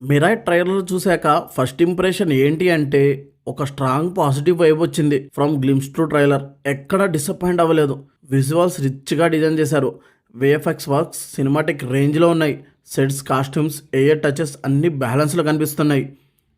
Mirai trailer చూశాక first impression ఏంటి అంటే ఒక స్ట్రాంగ్ పాజిటివ్ వైబ్ వచ్చింది ఫ్రమ్ గ్లిమ్స్ టు ట్రైలర్. ఎక్కడ డిసప్పాయింట్ అవ్వలేదు. విజువల్స్ రిచ్గా డిజైన్ చేశారు. విఎఫ్ఎక్స్ వర్క్స్ సినిమాటిక్ రేంజ్లో ఉన్నాయి. సెట్స్, కాస్ట్యూమ్స్, ఎయిర్ టచెస్ అన్నీ బ్యాలెన్స్లో కనిపిస్తున్నాయి.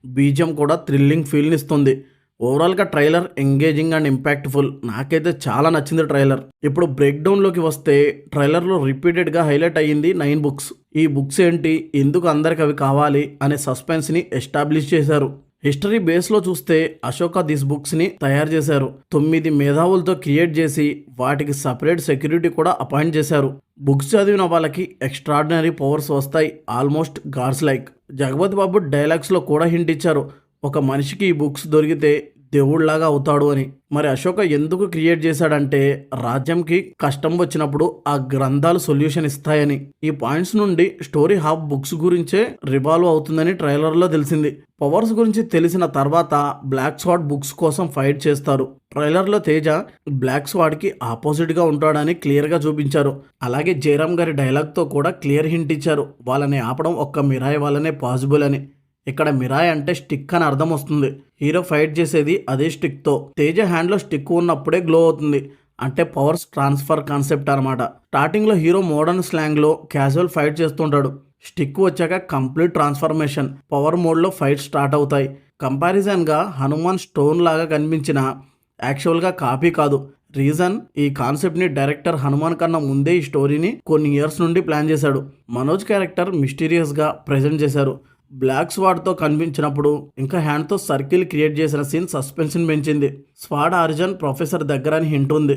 బీజిఎం కూడా థ్రిల్లింగ్ ఫీల్ని ఇస్తుంది. ఓవరాల్గా ట్రైలర్ ఎంగేజింగ్ అండ్ ఇంపాక్ట్ఫుల్. నాకైతే చాలా నచ్చింది ట్రైలర్. ఇప్పుడు బ్రేక్ డౌన్లోకి వస్తే ట్రైలర్లో రిపీటెడ్గా హైలైట్ అయ్యింది 9 బుక్స్. ఈ బుక్స్ ఏంటి, ఎందుకు అందరికి అవి కావాలి అనే సస్పెన్స్ని ఎస్టాబ్లిష్ చేశారు. హిస్టరీ బేస్లో చూస్తే అశోక దిస్ బుక్స్ని తయారు చేశారు. 9 మేధావులతో క్రియేట్ చేసి వాటికి సపరేట్ సెక్యూరిటీ కూడా అపాయింట్ చేశారు. బుక్స్ చదివిన వాళ్ళకి ఎక్స్ట్రాడినరీ పవర్స్ వస్తాయి, ఆల్మోస్ట్ గాడ్స్ లైక్. జగపతి బాబు డైలాగ్స్లో కూడా హింట్ ఇచ్చారు, ఒక మనిషికి ఈ బుక్స్ దొరికితే దేవుళ్లాగా అవుతాడు అని. మరి అశోక ఎందుకు క్రియేట్ చేశాడంటే రాజ్యంకి కష్టం వచ్చినప్పుడు ఆ గ్రంథాలు సొల్యూషన్ ఇస్తాయని. ఈ పాయింట్స్ నుండి స్టోరీ హాఫ్ బుక్స్ గురించే రివాల్వ్ అవుతుందని ట్రైలర్లో తెలిసింది. పవర్స్ గురించి తెలిసిన తర్వాత బ్లాక్ స్వాడ్ బుక్స్ కోసం ఫైట్ చేస్తారు. ట్రైలర్లో తేజ బ్లాక్ స్వాడ్కి ఆపోజిట్గా ఉంటాడని క్లియర్గా చూపించారు. అలాగే జయరామ్ గారి డైలాగ్తో కూడా క్లియర్ హింట్ ఇచ్చారు, వాళ్ళని ఆపడం ఒక్క మిరాయ్ వల్లనే పాసిబుల్ అని. ఇక్కడ మిరాయ్ అంటే స్టిక్ అని అర్థం వస్తుంది. హీరో ఫైట్ చేసేది అదే స్టిక్తో. తేజ హ్యాండ్లో స్టిక్ ఉన్నప్పుడే గ్లో అవుతుంది, అంటే పవర్స్ ట్రాన్స్ఫర్ కాన్సెప్ట్ అనమాట. స్టార్టింగ్లో హీరో మోడర్న్ స్లాంగ్లో క్యాజువల్ ఫైట్ చేస్తుంటాడు. స్టిక్ వచ్చాక కంప్లీట్ ట్రాన్స్ఫర్మేషన్, పవర్ మోడ్లో ఫైట్ స్టార్ట్ అవుతాయి. కంపారిజన్గా హనుమాన్ స్టోన్ లాగా కనిపించిన యాక్చువల్గా కాపీ కాదు. రీజన్, ఈ కాన్సెప్ట్ని డైరెక్టర్ హనుమాన్ కన్నా ముందే ఈ స్టోరీని కొన్ని ఇయర్స్ నుండి ప్లాన్ చేశాడు. మనోజ్ క్యారెక్టర్ మిస్టీరియస్గా ప్రెజెంట్ చేశారు. బ్లాక్ స్వాడ్తో కనిపించినప్పుడు ఇంకా హ్యాండ్తో సర్కిల్ క్రియేట్ చేసిన సీన్ సస్పెన్షన్ పెంచింది. స్వాడ్ ఆరిజన్ ప్రొఫెసర్ దగ్గర అని హింట్ ఉంది.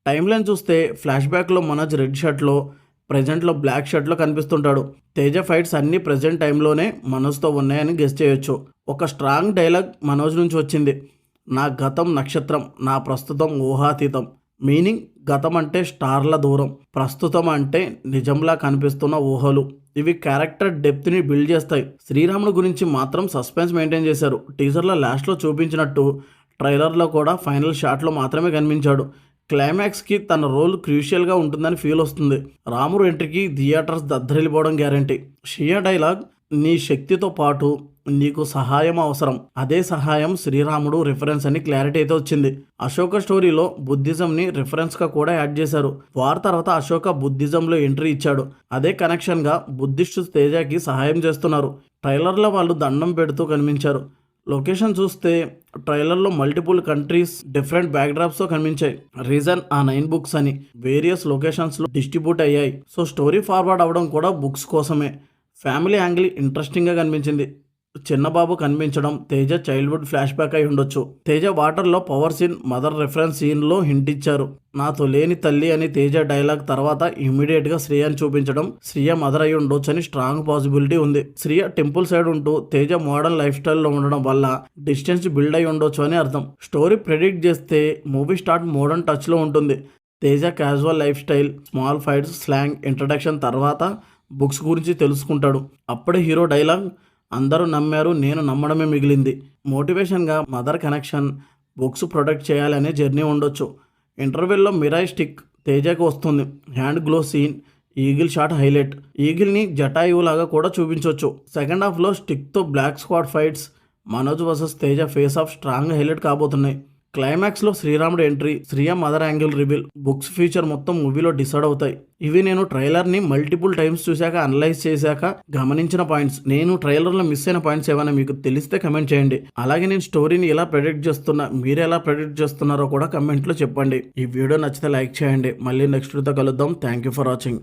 టైం లైన్ చూస్తే ఫ్లాష్ బ్యాక్లో మనోజ్ రెడ్ షర్ట్లో, ప్రజెంట్లో బ్లాక్ షర్ట్లో కనిపిస్తుంటాడు. తేజ ఫైట్స్ అన్నీ ప్రజెంట్ టైంలోనే మనోజ్తో ఉన్నాయని గెస్ చేయొచ్చు. ఒక స్ట్రాంగ్ డైలాగ్ మనోజ్ నుంచి వచ్చింది, నా గతం నక్షత్రం, నా ప్రస్తుతం ఊహాతీతం. మీనింగ్, గతం అంటే స్టార్ల దూరం, ప్రస్తుతం అంటే నిజంలా కనిపిస్తున్న ఊహలు. ఇవి క్యారెక్టర్ డెప్త్ని బిల్డ్ చేస్తాయి. శ్రీరాముడు గురించి మాత్రం సస్పెన్స్ మెయింటైన్ చేశారు. టీజర్లో లాస్ట్లో చూపించినట్టు ట్రైలర్లో కూడా ఫైనల్ షాట్లో మాత్రమే కనిపించాడు. క్లైమాక్స్కి తన రోల్ క్రూషియల్గా ఉంటుందని ఫీల్ వస్తుంది. రాముడు ఎంట్రీకి థియేటర్స్ దద్దరిల్లిపోవడం గ్యారంటీ. షియా డైలాగ్, నీ శక్తితో పాటు నీకు సహాయం అవసరం, అదే సహాయం శ్రీరాముడు రిఫరెన్స్ అని క్లారిటీ అయితే వచ్చింది. అశోక స్టోరీలో బుద్ధిజంని రిఫరెన్స్గా కూడా యాడ్ చేశారు. వార్ తర్వాత అశోక బుద్ధిజంలో ఎంట్రీ ఇచ్చాడు. అదే కనెక్షన్గా బుద్ధిస్టు తేజకి సహాయం చేస్తున్నారు. ట్రైలర్లో వాళ్ళు దండం పెడుతూ కనిపించారు. లొకేషన్ చూస్తే ట్రైలర్లో మల్టిపుల్ కంట్రీస్, డిఫరెంట్ బ్యాక్డ్రాప్స్తో కనిపించాయి. రీజన్, ఆ 9 బుక్స్ అని వేరియస్ లొకేషన్స్లో డిస్ట్రిబ్యూట్ అయ్యాయి. సో స్టోరీ ఫార్వర్డ్ అవ్వడం కూడా బుక్స్ కోసమే. ఫ్యామిలీ యాంగిల్ ఇంట్రెస్టింగ్గా కనిపించింది. చిన్నబాబు కనిపించడం తేజ చైల్డ్హుడ్ ఫ్లాష్ బ్యాక్ అయి ఉండొచ్చు. తేజ వాటర్లో పవర్ సీన్, మదర్ రెఫరెన్స్ సీన్లో హింట్ ఇచ్చారు. నాతో లేని తల్లి అని తేజ డైలాగ్ తర్వాత ఇమీడియట్గా శ్రియని చూపించడం శ్రియ మదర్ అయి ఉండొచ్చు అని స్ట్రాంగ్ పాసిబిలిటీ ఉంది. శ్రియ టెంపుల్ సైడ్ ఉంటూ తేజ మోడర్న్ లైఫ్ స్టైల్లో ఉండడం వల్ల డిస్టెన్స్ బిల్డ్ అయి ఉండొచ్చు అని అర్థం. స్టోరీ ప్రెడిక్ట్ చేస్తే మూవీ స్టార్ట్ మోడర్న్ టచ్లో ఉంటుంది. Teja casual life style, small fights, slang introduction తర్వాత బుక్స్ గురించి తెలుసుకుంటాడు. అప్పుడే హీరో డైలాగ్, అందరూ నమ్మారు, నేను నమ్మడమే మిగిలింది. మోటివేషన్గా మదర్ కనెక్షన్, బుక్స్ ప్రొటెక్ట్ చేయాలనే జర్నీ ఉండొచ్చు. ఇంటర్వెల్లో మిరాయ్ స్టిక్ తేజకు వస్తుంది. Hand glow scene, eagle shot highlight. ఈగిల్ని జటాయువులాగా కూడా చూపించవచ్చు. సెకండ్ హాఫ్లో స్టిక్తో black squad fights, Manoj versus Teja face off strong highlight కాబోతున్నాయి. క్లైమాక్స్లో శ్రీరాముడు entry, Shriya mother angle reveal, books feature మొత్తం మూవీలో డిసైడ్ అవుతాయి. ఇవి నేను ట్రైలర్ని మల్టిపుల్ టైమ్స్ చూశాక, అనలైజ్ చేశాక గమనించిన పాయింట్స్. నేను ట్రైలర్లో మిస్ అయిన పాయింట్స్ ఏమైనా మీకు తెలిస్తే కమెంట్ చేయండి. అలాగే నేను స్టోరీని ఎలా ప్రెడిక్ట్ చేస్తున్నా, మీరు ఎలా ప్రెడిక్ట్ చేస్తున్నారో కూడా కమెంట్లో చెప్పండి. ఈ వీడియో నచ్చితే లైక్ చేయండి. మళ్ళీ నెక్స్ట్ వీడియోతో కలుద్దాం. Thank you for watching.